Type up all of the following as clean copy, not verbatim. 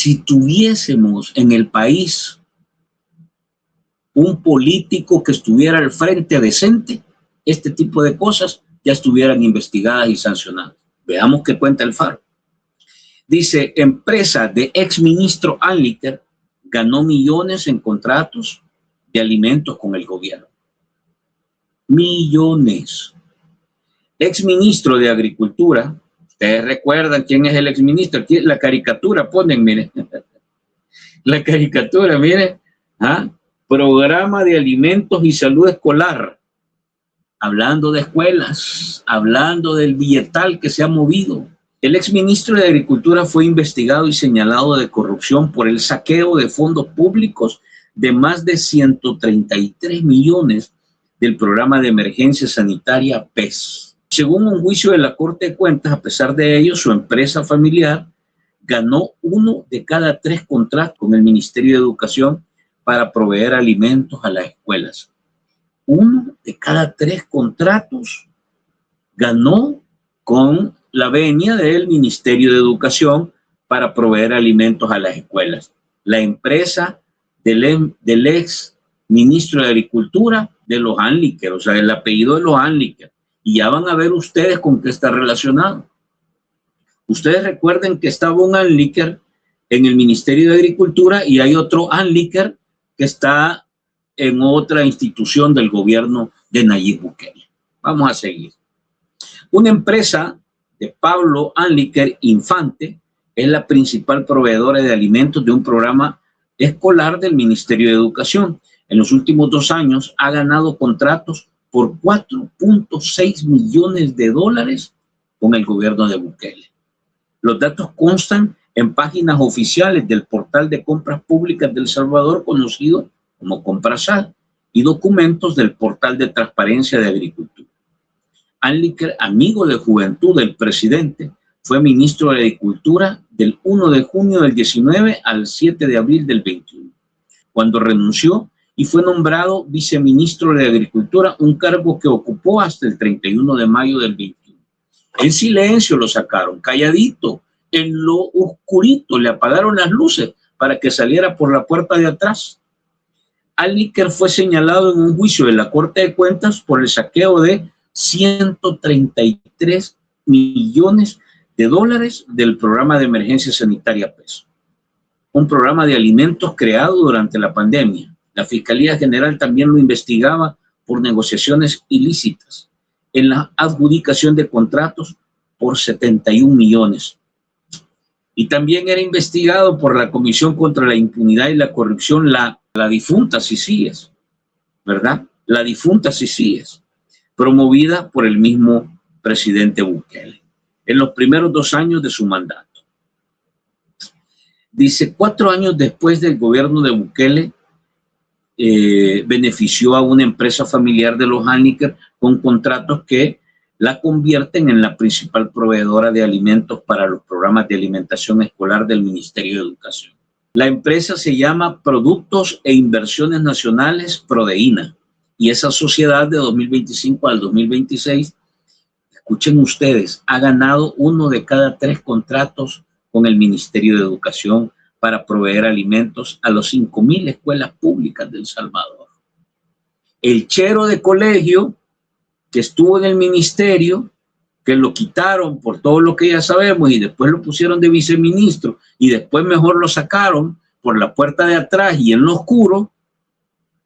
Si tuviésemos en el país un político que estuviera al frente decente, este tipo de cosas ya estuvieran investigadas y sancionadas. Veamos qué cuenta el Faro. Dice, empresa de exministro Anliker ganó millones en contratos de alimentos con el gobierno. Millones. Exministro de Agricultura, ustedes recuerdan quién es el exministro, aquí la caricatura ponen, miren, la caricatura, miren, Programa de Alimentos y Salud Escolar, hablando de escuelas, hablando del billetal que se ha movido. El exministro de Agricultura fue investigado y señalado de corrupción por el saqueo de fondos públicos de más de 133 millones del programa de emergencia sanitaria PES. Según un juicio de la Corte de Cuentas, a pesar de ello, su empresa familiar ganó 1 de cada 3 contratos con el Ministerio de Educación para proveer alimentos a las escuelas. 1 de cada 3 contratos ganó con la venia del Ministerio de Educación para proveer alimentos a las escuelas. La empresa del ex ministro de Agricultura de los Anliker, o sea, el apellido de los Anliker. Y ya van a ver ustedes con qué está relacionado. Ustedes recuerden que estaba un Anliker en el Ministerio de Agricultura y hay otro Anliker que está en otra institución del gobierno de Nayib Bukele. Vamos a seguir. Una empresa de Pablo Anliker Infante es la principal proveedora de alimentos de un programa escolar del Ministerio de Educación. En los últimos 2 años ha ganado contratos por 4.6 millones de dólares con el gobierno de Bukele. Los datos constan en páginas oficiales del portal de compras públicas de El Salvador, conocido como Comprasal, y documentos del portal de transparencia de Agricultura. Anliker, amigo de juventud del presidente, fue ministro de Agricultura del 1 de junio del 19 al 7 de abril del 21, cuando renunció y fue nombrado viceministro de Agricultura, un cargo que ocupó hasta el 31 de mayo del 21. En silencio lo sacaron, calladito, en lo oscurito, le apagaron las luces para que saliera por la puerta de atrás. Anliker fue señalado en un juicio de la Corte de Cuentas por el saqueo de 133 millones de dólares del programa de emergencia sanitaria PES, un programa de alimentos creado durante la pandemia. La Fiscalía General también lo investigaba por negociaciones ilícitas en la adjudicación de contratos por 71 millones. Y también era investigado por la Comisión contra la Impunidad y la Corrupción, la difunta CICIES, ¿verdad? La difunta CICIES, promovida por el mismo presidente Bukele en los primeros 2 años de su mandato. Dice, 4 años después del gobierno de Bukele, benefició a una empresa familiar de los Anliker con contratos que la convierten en la principal proveedora de alimentos para los programas de alimentación escolar del Ministerio de Educación. La empresa se llama Productos e Inversiones Nacionales Prodeína y esa sociedad de 2025 al 2026, escuchen ustedes, ha ganado 1 de cada 3 contratos con el Ministerio de Educación para proveer alimentos a los 5,000 escuelas públicas de El Salvador. El chero de colegio que estuvo en el ministerio, que lo quitaron por todo lo que ya sabemos y después lo pusieron de viceministro y después mejor lo sacaron por la puerta de atrás y en lo oscuro,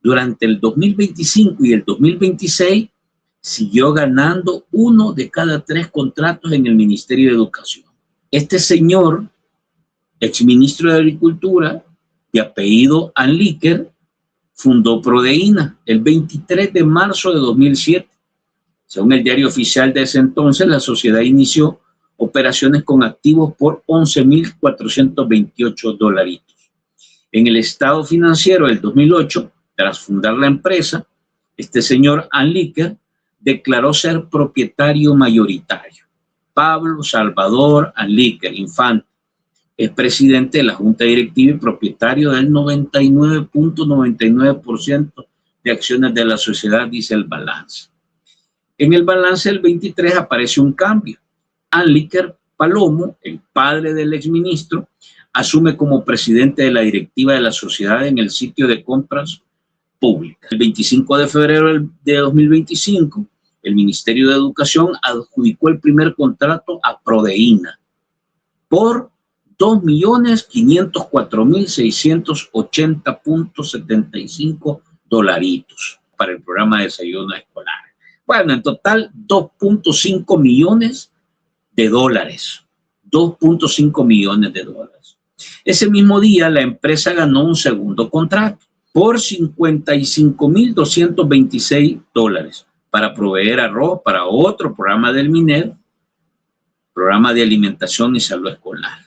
durante el 2025 y el 2026 siguió ganando 1 de cada 3 contratos en el Ministerio de Educación. Este señor, exministro de Agricultura, de apellido Anliker, fundó Prodeína el 23 de marzo de 2007. Según el diario oficial de ese entonces, la sociedad inició operaciones con activos por 11.428 dolaritos. En el estado financiero del 2008, tras fundar la empresa, este señor Anliker declaró ser propietario mayoritario. Pablo Salvador Anliker Infante es presidente de la Junta Directiva y propietario del 99.99% de acciones de la sociedad, dice el balance. En el balance del 23 aparece un cambio. Anliker Palomo, el padre del exministro, asume como presidente de la directiva de la sociedad en el sitio de compras públicas. El 25 de febrero de 2025, el Ministerio de Educación adjudicó el primer contrato a Prodeína por $2.540.680.75 para el programa de desayuno escolar. Bueno, en total $2.5 millones. 2.5 millones de dólares. Ese mismo día, la empresa ganó un segundo contrato por $55.226 para proveer arroz para otro programa del MINED, programa de alimentación y salud escolar.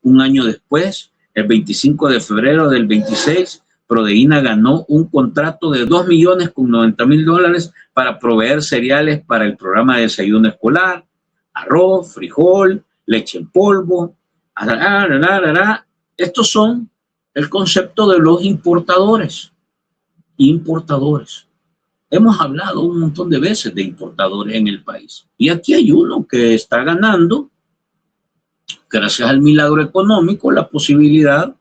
Un año después, el 25 de febrero del 26, Prodeína ganó un contrato de $2.090.000 para proveer cereales para el programa de desayuno escolar, arroz, frijol, leche en polvo. Estos son el concepto de los importadores. Importadores. Hemos hablado un montón de veces de importadores en el país. Y aquí hay uno que está ganando, gracias al milagro económico, la posibilidad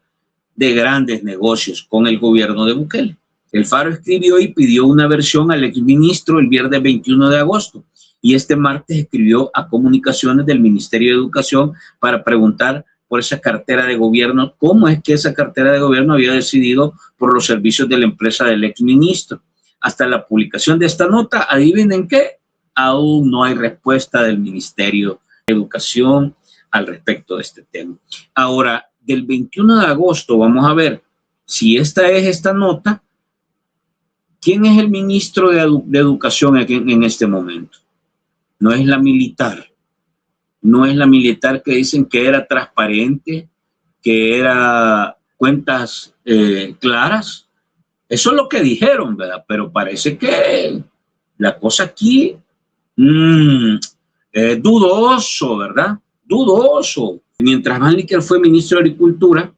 de grandes negocios con el gobierno de Bukele. El Faro escribió y pidió una versión al exministro el viernes 21 de agosto. Y este martes escribió a Comunicaciones del Ministerio de Educación para preguntar por esa cartera de gobierno, cómo es que esa cartera de gobierno había decidido por los servicios de la empresa del exministro. Hasta la publicación de esta nota, adivinen qué, aún no hay respuesta del Ministerio de Educación al respecto de este tema. Ahora, del 21 de agosto, vamos a ver si esta es esta nota. ¿Quién es el ministro de Educación en este momento? No es la militar. No es la militar que dicen que era transparente, que era cuentas claras. Eso es lo que dijeron, ¿verdad? Pero parece que la cosa aquí es dudoso, ¿verdad? Dudoso. Mientras Maliker fue ministro de Agricultura,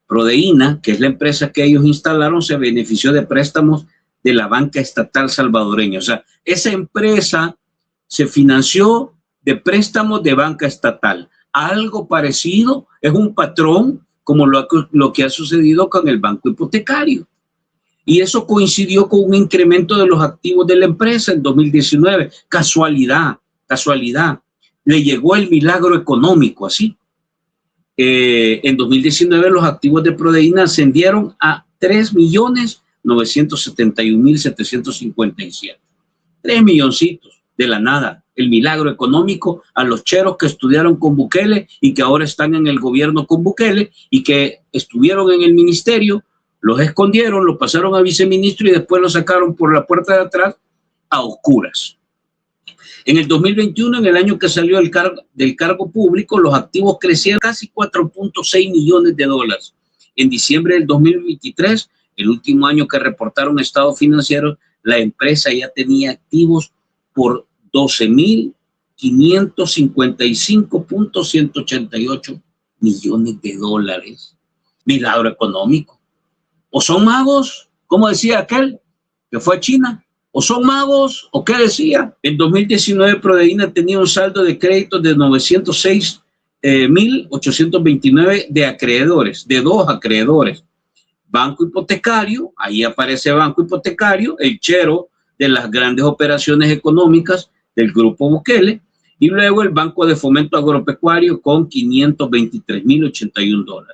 Prodeína, que es la empresa que ellos instalaron, se benefició de préstamos de la banca estatal salvadoreña. O sea, esa empresa se financió de préstamos de banca estatal. Algo parecido, es un patrón como lo que ha sucedido con el banco hipotecario. Y eso coincidió con un incremento de los activos de la empresa en 2019. Casualidad. Le llegó el milagro económico, así. En 2019 los activos de Prodeína ascendieron a 3.971.757. 3 milloncitos de la nada. El milagro económico a los cheros que estudiaron con Bukele y que ahora están en el gobierno con Bukele y que estuvieron en el ministerio, los escondieron, los pasaron a viceministro y después los sacaron por la puerta de atrás a oscuras. En el 2021, en el año que salió del cargo público, los activos crecieron casi 4.6 millones de dólares. En diciembre del 2023, el último año que reportaron estados financieros, la empresa ya tenía activos por 12.555.188 millones de dólares. Milagro económico. ¿O son magos? ¿Cómo decía aquel que fue a China? ¿O son magos? ¿O qué decía? En 2019, Prodeína tenía un saldo de créditos de 906.829 de acreedores, de dos acreedores. Banco hipotecario, ahí aparece Banco Hipotecario, el chero de las grandes operaciones económicas del grupo Bukele, y luego el Banco de Fomento Agropecuario con $523.081.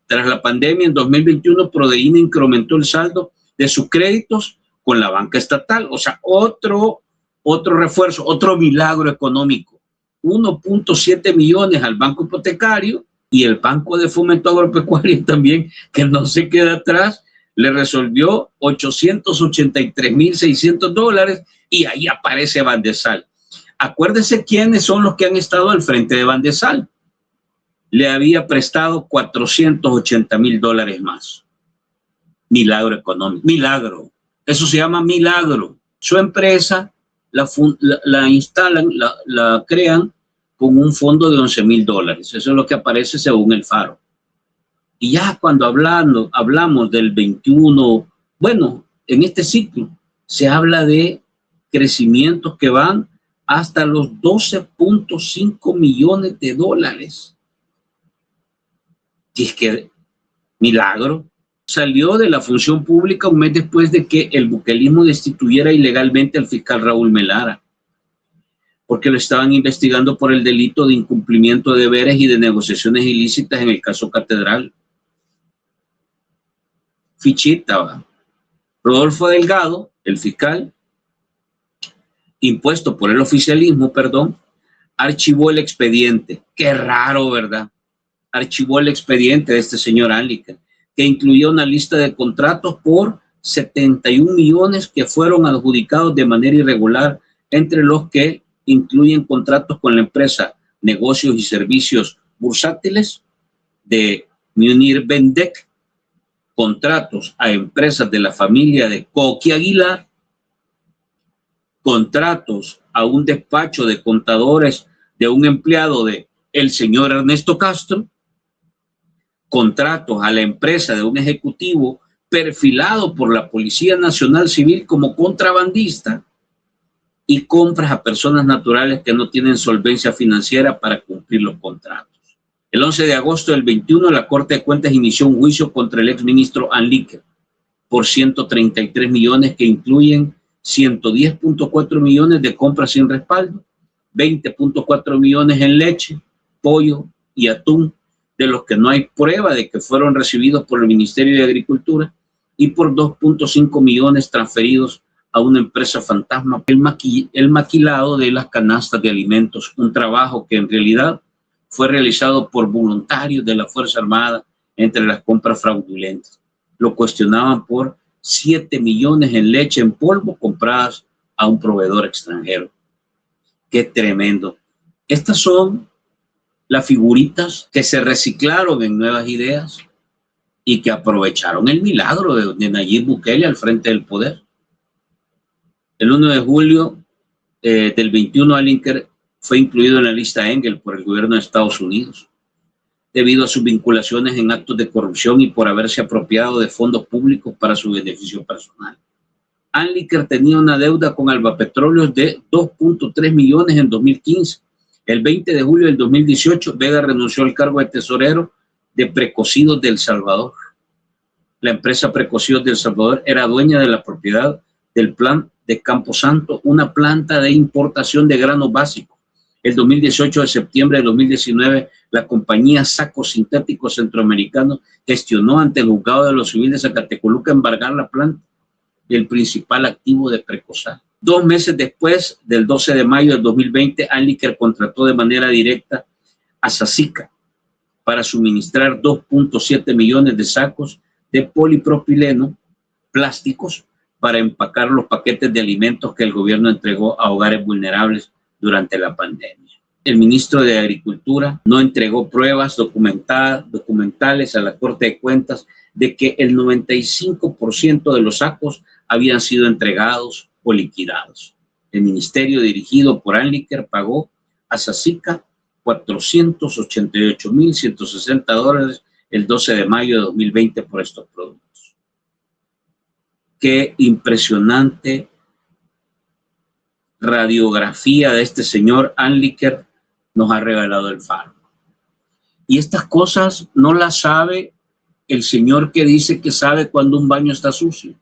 Tras la pandemia, en 2021, Prodeína incrementó el saldo de sus créditos con la banca estatal. O sea, otro refuerzo, otro milagro económico. 1.7 millones al Banco Hipotecario y el Banco de Fomento Agropecuario también, que no se queda atrás, le resolvió $883.600 y ahí aparece Bandesal. Acuérdense quiénes son los que han estado al frente de Bandesal. Le había prestado $480.000 más. Milagro económico, milagro. Eso se llama milagro. Su empresa la instalan, la crean con un fondo de $11.000. Eso es lo que aparece según el Faro. Y ya cuando hablamos del 21, bueno, en este ciclo se habla de crecimientos que van hasta los 12.5 millones de dólares. Y es que, milagro, salió de la función pública un mes después de que el buquelismo destituyera ilegalmente al fiscal Raúl Melara, porque lo estaban investigando por el delito de incumplimiento de deberes y de negociaciones ilícitas en el caso Catedral. Fichita, ¿va? Rodolfo Delgado, el fiscal, impuesto por el oficialismo, archivó el expediente. Qué raro, ¿verdad? Archivó el expediente de este señor Anliker, que incluía una lista de contratos por 71 millones que fueron adjudicados de manera irregular, entre los que incluyen contratos con la empresa Negocios y Servicios Bursátiles de Munir Bendec, contratos a empresas de la familia de Coqui Aguilar, contratos a un despacho de contadores de un empleado de el señor Ernesto Castro, contratos a la empresa de un ejecutivo perfilado por la Policía Nacional Civil como contrabandista y compras a personas naturales que no tienen solvencia financiera para cumplir los contratos. El 11 de agosto del 21, la Corte de Cuentas inició un juicio contra el exministro Anliker por 133 millones que incluyen 110.4 millones de compras sin respaldo, 20.4 millones en leche, pollo y atún, de los que no hay prueba de que fueron recibidos por el Ministerio de Agricultura, y por 2.5 millones transferidos a una empresa fantasma, el maquilado de las canastas de alimentos, un trabajo que en realidad fue realizado por voluntarios de la Fuerza Armada entre las compras fraudulentas. Lo cuestionaban por 7 millones en leche en polvo compradas a un proveedor extranjero. Qué tremendo. Estas son las figuritas que se reciclaron en Nuevas Ideas y que aprovecharon el milagro de Nayib Bukele al frente del poder. El 1 de julio del 21, Anliker fue incluido en la lista Engel por el gobierno de Estados Unidos debido a sus vinculaciones en actos de corrupción y por haberse apropiado de fondos públicos para su beneficio personal. Anliker tenía una deuda con Albapetróleos de 2.3 millones en 2015. El 20 de julio del 2018, Vega renunció al cargo de tesorero de Precocidos de El Salvador. La empresa Precocidos de El Salvador era dueña de la propiedad del Plan de Camposanto, una planta de importación de granos básicos. El 2018 de septiembre de 2019, la compañía Sacos Sintéticos Centroamericanos gestionó ante el juzgado de los civiles de Zacatecoluca embargar la planta y el principal activo de Precosal. 2 meses después, del 12 de mayo del 2020, Anliker contrató de manera directa a Sacica para suministrar 2.7 millones de sacos de polipropileno plásticos para empacar los paquetes de alimentos que el gobierno entregó a hogares vulnerables durante la pandemia. El ministro de Agricultura no entregó pruebas documentales a la Corte de Cuentas de que el 95% de los sacos habían sido entregados o liquidados. El ministerio dirigido por Anliker pagó a Sacica $488,160 el 12 de mayo de 2020 por estos productos. Qué impresionante radiografía de este señor Anliker nos ha revelado el Faro. Y estas cosas no las sabe el señor que dice que sabe cuando un baño está sucio.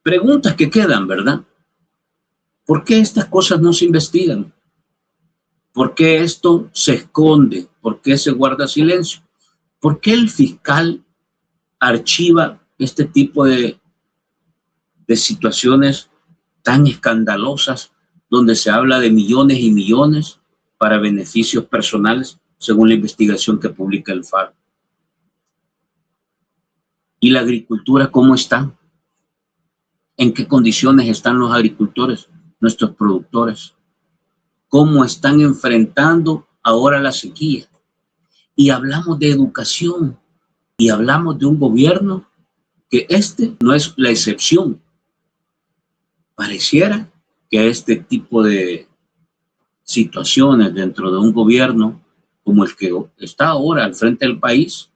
Preguntas que quedan, ¿verdad? ¿Por qué estas cosas no se investigan? ¿Por qué esto se esconde? ¿Por qué se guarda silencio? ¿Por qué el fiscal archiva este tipo de situaciones tan escandalosas donde se habla de millones y millones para beneficios personales, según la investigación que publica el Faro? ¿Y la agricultura cómo está? ¿En qué condiciones están los agricultores, nuestros productores? ¿Cómo están enfrentando ahora la sequía? Y hablamos de educación y hablamos de un gobierno que no es la excepción. Pareciera que este tipo de situaciones dentro de un gobierno como el que está ahora al frente del país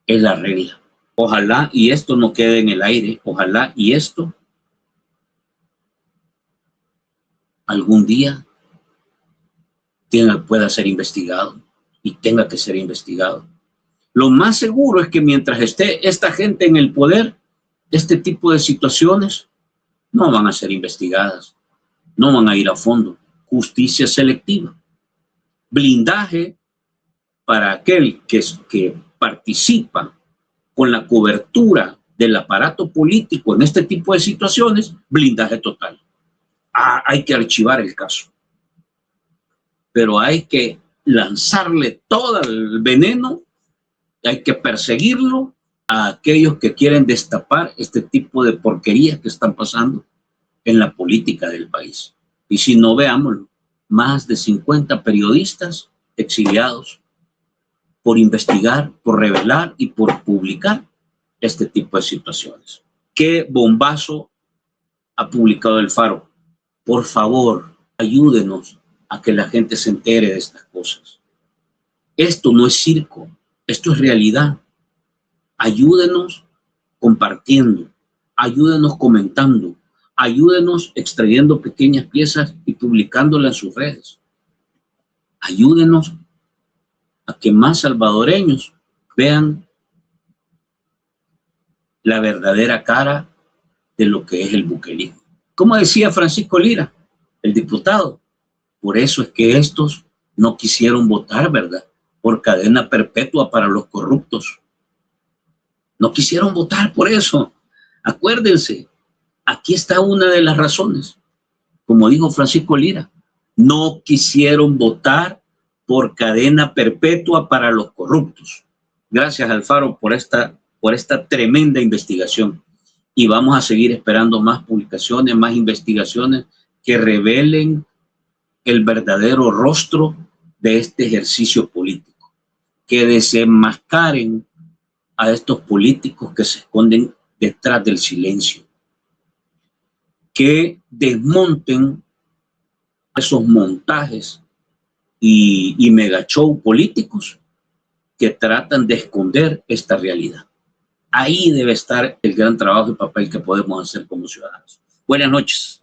es la regla. Ojalá y esto no quede en el aire, ojalá y esto algún día pueda ser investigado y tenga que ser investigado. Lo más seguro es que mientras esté esta gente en el poder, este tipo de situaciones no van a ser investigadas, no van a ir a fondo. Justicia selectiva, blindaje para aquel que participa con la cobertura del aparato político en este tipo de situaciones, blindaje total. Hay que archivar el caso, pero hay que lanzarle todo el veneno, hay que perseguirlo a aquellos que quieren destapar este tipo de porquerías que están pasando en la política del país. Y si no, veámoslo, más de 50 periodistas exiliados por investigar, por revelar y por publicar este tipo de situaciones. ¿Qué bombazo ha publicado el Faro? Por favor, ayúdenos a que la gente se entere de estas cosas. Esto no es circo, esto es realidad. Ayúdenos compartiendo, ayúdenos comentando, ayúdenos extrayendo pequeñas piezas y publicándolas en sus redes. Ayúdenos a que más salvadoreños vean la verdadera cara de lo que es el buquelismo. Como decía Francisco Lira, el diputado, por eso es que estos no quisieron votar, ¿verdad?, por cadena perpetua para los corruptos. No quisieron votar por eso. Acuérdense, aquí está una de las razones. Como dijo Francisco Lira, no quisieron votar por cadena perpetua para los corruptos. Gracias, Alfaro, por esta tremenda investigación. Y vamos a seguir esperando más publicaciones, más investigaciones que revelen el verdadero rostro de este ejercicio político, que desenmascaren a estos políticos que se esconden detrás del silencio, que desmonten esos montajes y mega show políticos que tratan de esconder esta realidad. Ahí debe estar el gran trabajo y papel que podemos hacer como ciudadanos. Buenas noches.